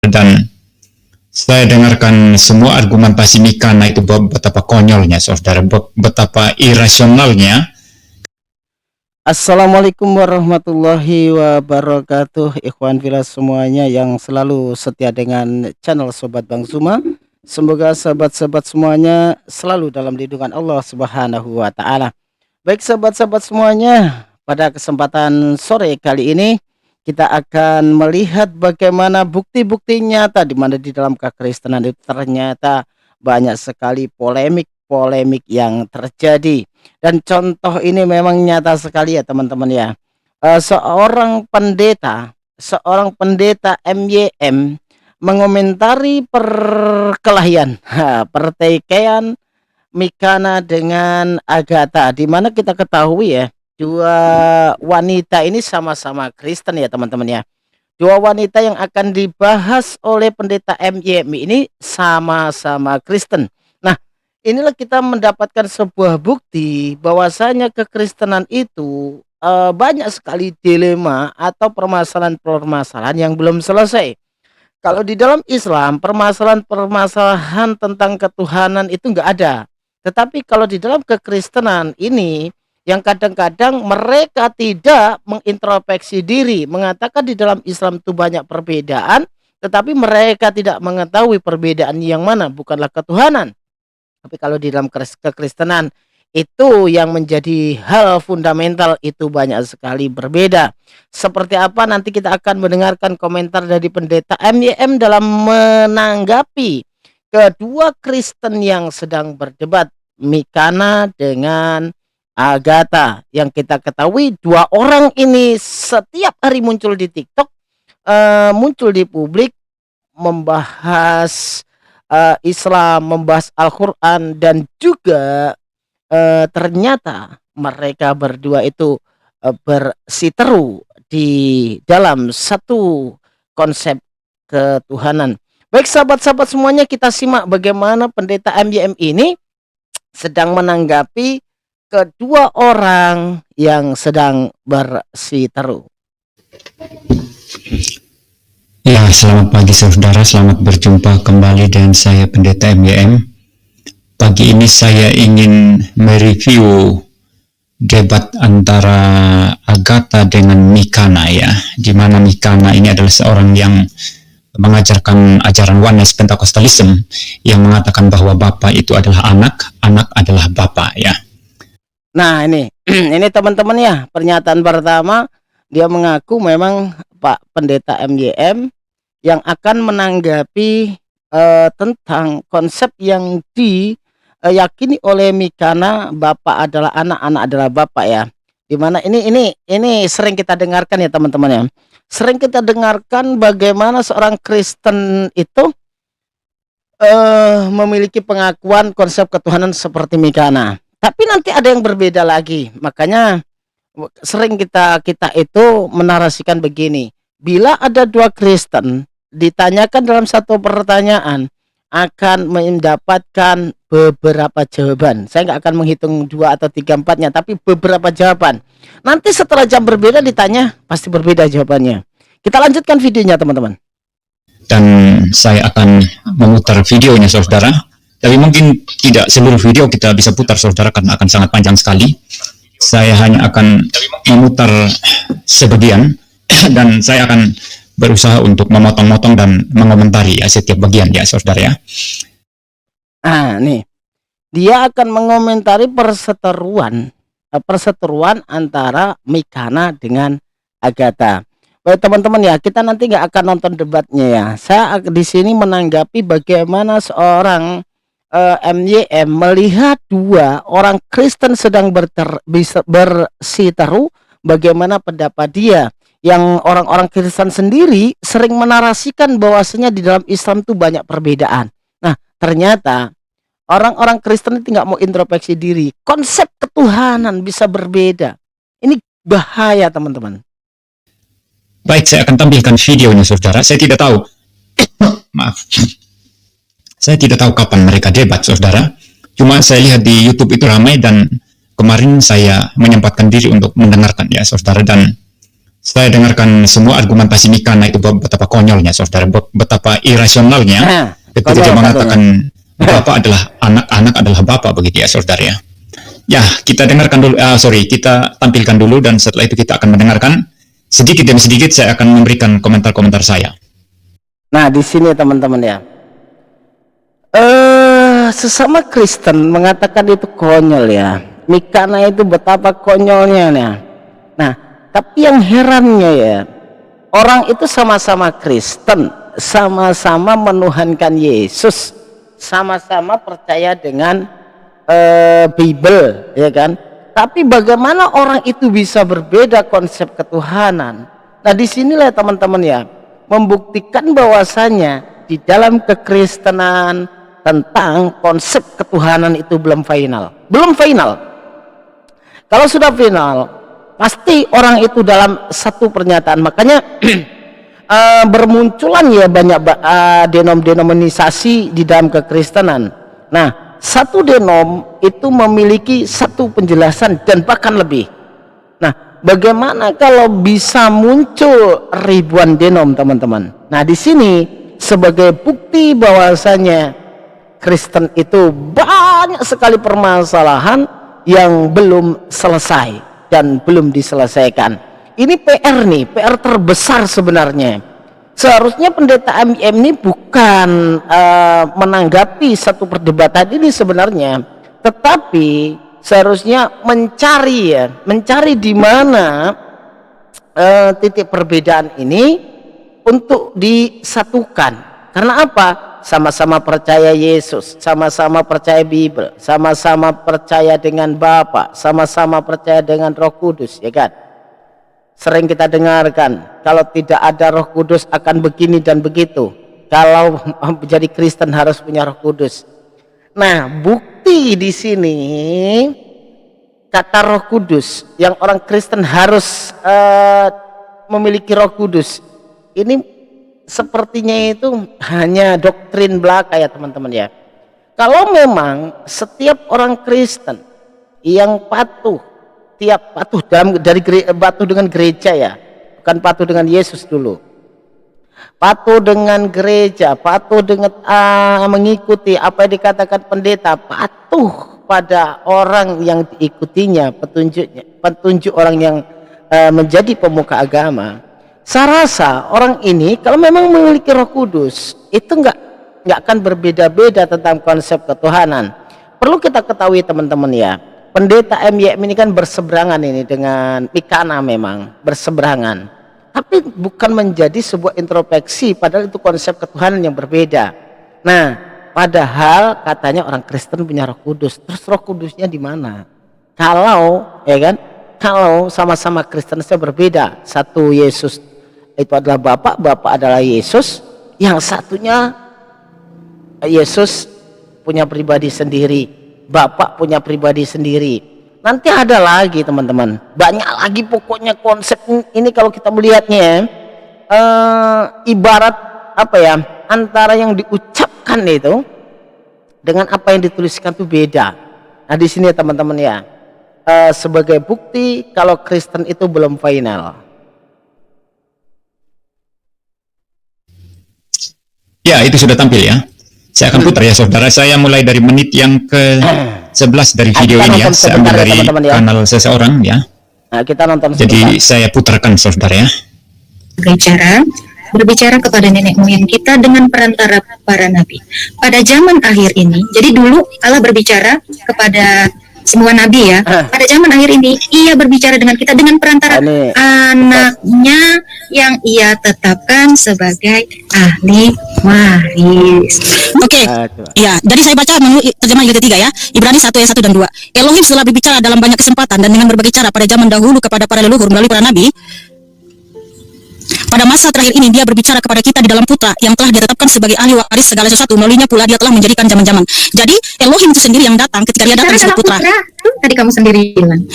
Dan saya dengarkan semua argumentasi Mikana itu betapa konyolnya, saudara, betapa irasionalnya. Assalamualaikum warahmatullahi wabarakatuh, ikhwan fillah semuanya yang selalu setia dengan channel Sobat Bang Zuma. Semoga sahabat-sahabat semuanya selalu dalam lindungan Allah Subhanahu wa Ta'ala. Baik sahabat-sahabat semuanya, pada kesempatan sore kali ini kita akan melihat bagaimana bukti-bukti nyata di mana di dalam kekristenan itu ternyata banyak sekali polemik yang terjadi. Dan contoh ini memang nyata sekali ya teman-teman ya. Seorang pendeta MYM mengomentari perkelahian, pertikaian Mikana dengan Agatha, di mana kita ketahui ya, dua wanita ini sama-sama Kristen ya teman-teman ya. Dua wanita yang akan dibahas oleh pendeta MYM ini sama-sama Kristen. Nah, inilah kita mendapatkan sebuah bukti bahwasanya kekristenan itu banyak sekali dilema atau permasalahan-permasalahan yang belum selesai. Kalau di dalam Islam, permasalahan-permasalahan tentang ketuhanan itu nggak ada. Tetapi kalau di dalam kekristenan ini, yang kadang-kadang mereka tidak mengintrospeksi diri, mengatakan di dalam Islam itu banyak perbedaan, tetapi mereka tidak mengetahui perbedaan yang mana bukanlah ketuhanan. Tapi kalau di dalam kekristenan itu yang menjadi hal fundamental itu banyak sekali berbeda. Seperti apa nanti kita akan mendengarkan komentar dari pendeta MYM dalam menanggapi kedua Kristen yang sedang berdebat, Mikana dengan Agatha. Yang kita ketahui dua orang ini setiap hari muncul di TikTok, muncul di publik, membahas Islam, membahas Al-Quran, dan juga ternyata mereka berdua itu bersiteru di dalam satu konsep ketuhanan. Baik sahabat-sahabat semuanya, kita simak bagaimana pendeta MYM ini sedang menanggapi kedua orang yang sedang bersiteru. Ya, selamat pagi saudara, selamat berjumpa kembali dengan saya pendeta MYM. Pagi ini saya ingin mereview debat antara Agatha dengan Mikana ya, di mana Mikana ini adalah seorang yang mengajarkan ajaran Oneness Pentecostalism yang mengatakan bahwa Bapa itu adalah anak, anak adalah Bapa ya. Nah ini teman-teman ya, pernyataan pertama dia mengaku memang Pak Pendeta MYM yang akan menanggapi tentang konsep yang diyakini oleh Mikana, Bapak adalah anak, anak adalah Bapak ya. Dimana ini sering kita dengarkan ya teman-teman ya. Sering kita dengarkan bagaimana seorang Kristen itu memiliki pengakuan konsep ketuhanan seperti Mikana. Tapi nanti ada yang berbeda lagi. Makanya sering kita itu menarasikan begini. Bila ada dua Kristen ditanyakan dalam satu pertanyaan, akan mendapatkan beberapa jawaban. Saya nggak akan menghitung 2 atau 3, 4-nya, tapi beberapa jawaban. Nanti setelah jam berbeda ditanya, pasti berbeda jawabannya. Kita lanjutkan videonya teman-teman. Dan saya akan memutar videonya saudara. Tapi mungkin tidak seluruh video kita bisa putar saudara karena akan sangat panjang sekali. Saya hanya akan memutar sebagian dan saya akan berusaha untuk memotong-motong dan mengomentari ya setiap bagian ya saudara ya. Nah nih, dia akan mengomentari perseteruan antara Mikana dengan Agatha. Baik teman-teman ya, kita nanti nggak akan nonton debatnya ya. Saya di sini menanggapi bagaimana seorang MYM melihat dua orang Kristen sedang bersiteru, bagaimana pendapat dia. Yang orang-orang Kristen sendiri sering menarasikan bahwasanya di dalam Islam itu banyak perbedaan. Nah ternyata orang-orang Kristen itu nggak mau introspeksi diri. Konsep ketuhanan bisa berbeda. Ini bahaya teman-teman. Baik, saya akan tampilkan videonya saudara. Saya tidak tahu maaf, saya tidak tahu kapan mereka debat saudara. Cuma saya lihat di YouTube itu ramai dan kemarin saya menyempatkan diri untuk mendengarkan ya saudara. Dan Saya dengarkan semua argumentasi Mikana itu betapa konyolnya, saudara, betapa irasionalnya ketika dia mengatakan Bapak adalah anak adalah Bapak, begitu ya, saudara ya. Ya, kita dengarkan dulu, kita tampilkan dulu, dan setelah itu kita akan mendengarkan sedikit demi sedikit. Saya akan memberikan komentar-komentar saya. Nah, di sini teman-teman ya, sesama Kristen mengatakan itu konyol ya. Mikana itu betapa konyolnya ya. Nah, tapi yang herannya ya, orang itu sama-sama Kristen, sama-sama menuhankan Yesus, sama-sama percaya dengan Bible, ya kan? Tapi bagaimana orang itu bisa berbeda konsep ketuhanan? Nah, disinilah teman-teman ya, membuktikan bahwasanya di dalam kekristenan tentang konsep ketuhanan itu belum final. Kalau sudah final, pasti orang itu dalam satu pernyataan. Makanya bermunculan ya banyak denominasi di dalam kekristenan. Nah, satu denom itu memiliki satu penjelasan dan bahkan lebih. Nah, bagaimana kalau bisa muncul ribuan denom, teman-teman? Nah, di sini sebagai bukti bahwasanya Kristen itu banyak sekali permasalahan yang belum selesai dan belum diselesaikan. Ini PR terbesar sebenarnya. Seharusnya pendeta MIM ini bukan menanggapi satu perdebatan ini sebenarnya, tetapi seharusnya mencari di mana titik perbedaan ini untuk disatukan. Karena apa? Sama-sama percaya Yesus, sama-sama percaya Bible, sama-sama percaya dengan Bapa, sama-sama percaya dengan Roh Kudus, ya kan? Sering kita dengarkan, kalau tidak ada Roh Kudus akan begini dan begitu. Kalau menjadi Kristen harus punya Roh Kudus. Nah, bukti di sini kata Roh Kudus yang orang Kristen harus memiliki Roh Kudus. Ini sepertinya itu hanya doktrin belaka ya teman-teman ya. Kalau memang setiap orang Kristen yang patuh dengan gereja ya, bukan patuh dengan Yesus dulu, patuh dengan gereja, patuh dengan mengikuti apa yang dikatakan pendeta, patuh pada orang yang diikutinya, petunjuk orang yang menjadi pemuka agama. Saya rasa orang ini kalau memang memiliki Roh Kudus itu nggak akan berbeda-beda tentang konsep ketuhanan. Perlu kita ketahui teman-teman ya, pendeta MYM ini kan berseberangan ini dengan Mikana, memang berseberangan, tapi bukan menjadi sebuah introspeksi, padahal itu konsep ketuhanan yang berbeda. Nah, padahal katanya orang Kristen punya Roh Kudus, terus Roh Kudusnya di mana? Kalau ya kan, kalau sama-sama Kristen saya berbeda, satu Yesus itu adalah Bapa, Bapa adalah Yesus, yang satunya Yesus punya pribadi sendiri, Bapak punya pribadi sendiri. Nanti ada lagi teman-teman, banyak lagi pokoknya konsep ini. Kalau kita melihatnya ibarat apa ya, antara yang diucapkan itu dengan apa yang dituliskan itu beda. Nah, di sini ya teman-teman ya, sebagai bukti kalau Kristen itu belum final. Ya, itu sudah tampil ya. Saya akan putar ya saudara. Saya mulai dari menit yang ke-11 dari video ini ya. Saya ambil dari kanal seseorang ya. Nah, kita nonton jadi saya putarkan saudara ya. Berbicara kepada nenek moyang kita dengan perantara para nabi. Pada zaman akhir ini, jadi dulu Allah berbicara kepada semua nabi ya. Pada zaman akhir ini ia berbicara dengan kita dengan perantara anaknya yang ia tetapkan sebagai ahli waris. Oke. Ya, jadi saya baca menurut terjemahan yang ketiga ya. Ibrani 1 ayat 1 dan 2. Elohim setelah berbicara dalam banyak kesempatan dan dengan berbagai cara pada zaman dahulu kepada para leluhur melalui para nabi. Pada masa terakhir ini dia berbicara kepada kita di dalam Putra yang telah ditetapkan sebagai ahli waris segala sesuatu. Melaluinya pula dia telah menjadikan zaman-zaman. Jadi Elohim itu sendiri yang datang ketika dia datang disebut Putra. Tadi kamu sendiri bilang.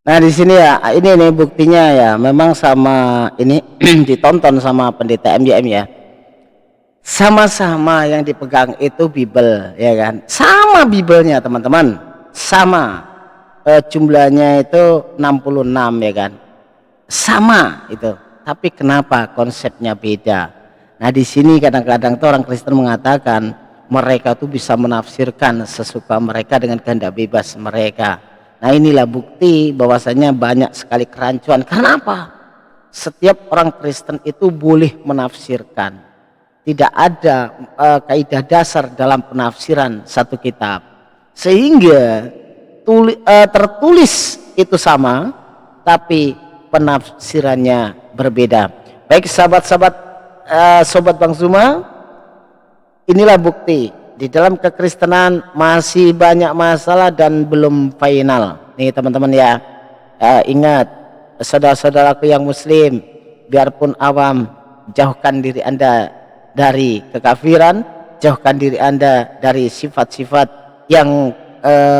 Nah, di sini ya, ini buktinya ya, memang sama ini ditonton sama pendeta MYM ya. Sama-sama yang dipegang itu Bible ya kan. Sama Biblenya teman-teman. Sama. Jumlahnya itu 66 ya kan. sama itu, tapi kenapa konsepnya beda? Nah, di sini kadang-kadang tuh orang Kristen mengatakan mereka tuh bisa menafsirkan sesuka mereka dengan kehendak bebas mereka. Nah, inilah bukti bahwasanya banyak sekali kerancuan. Karena apa? Setiap orang Kristen itu boleh menafsirkan. Tidak ada kaidah dasar dalam penafsiran satu kitab, sehingga tertulis itu sama, tapi penafsirannya berbeda. Baik sahabat-sahabat, sobat Bang Zuma, inilah bukti di dalam kekristenan masih banyak masalah dan belum final. Nih teman-teman ya, ingat saudara-saudaraku yang muslim, biarpun awam, jauhkan diri Anda dari kekafiran, jauhkan diri Anda dari sifat-sifat yang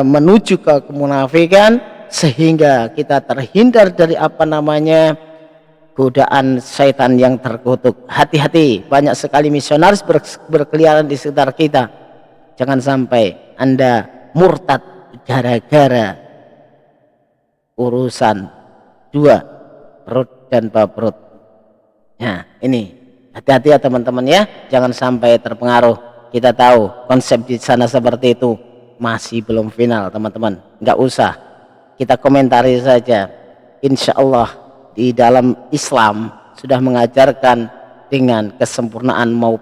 menuju ke kemunafikan, sehingga kita terhindar dari godaan syaitan yang terkutuk. Hati-hati, banyak sekali misionaris berkeliaran di sekitar kita. Jangan sampai Anda murtad gara-gara urusan dua perut dan baperut. Nah, ini hati-hati ya teman-teman ya, jangan sampai terpengaruh. Kita tahu konsep di sana seperti itu, masih belum final teman-teman. Nggak usah kita komentari saja. Insya Allah di dalam Islam sudah mengajarkan dengan kesempurnaan mau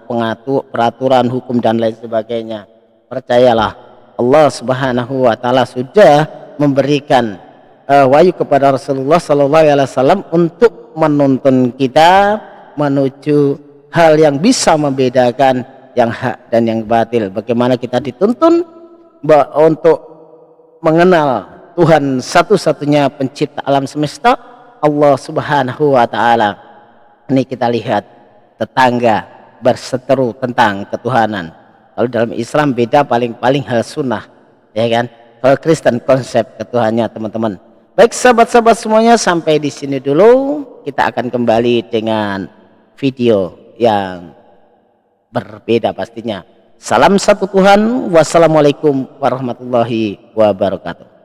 peraturan hukum dan lain sebagainya. Percayalah, Allah Subhanahu wa taala sudah memberikan wahyu kepada Rasulullah sallallahu alaihi wasallam untuk menuntun kita menuju hal yang bisa membedakan yang hak dan yang batil. Bagaimana kita dituntun untuk mengenal Tuhan satu-satunya pencipta alam semesta, Allah Subhanahu wa taala. Ini kita lihat tetangga berseteru tentang ketuhanan. Kalau dalam Islam beda paling-paling hal sunnah, ya kan? Kalau Kristen konsep ketuhanannya teman-teman. Baik sahabat-sahabat semuanya, sampai di sini dulu. Kita akan kembali dengan video yang berbeda pastinya. Salam satu Tuhan. Wassalamualaikum warahmatullahi wabarakatuh.